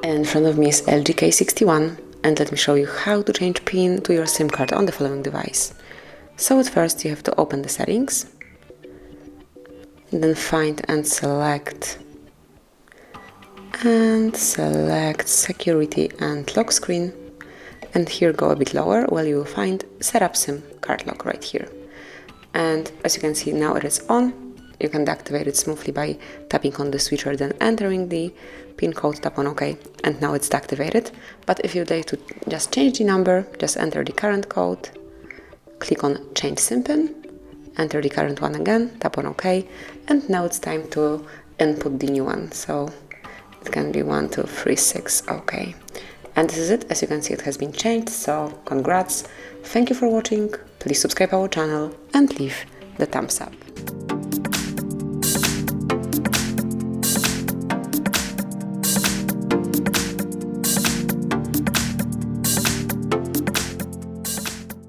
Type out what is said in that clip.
In front of me is LG K61, and let me show you how to change PIN to your SIM card on the following device. So at first you have to open the settings, then find and select security and lock screen, and here go a bit lower where you will find setup SIM card lock right here. And as you can see, now it is on. You can deactivate it smoothly by tapping on the switcher, then entering the PIN code, tap on OK, and now it's deactivated. But if you'd like to just change the number, just enter the current code, click on change SIM PIN, enter the current one again, tap on OK, and now it's time to input the new one. So it can be 1236, OK. And this is it. As you can see, it has been changed, so congrats. Thank you for watching. Please subscribe our channel and leave the thumbs up.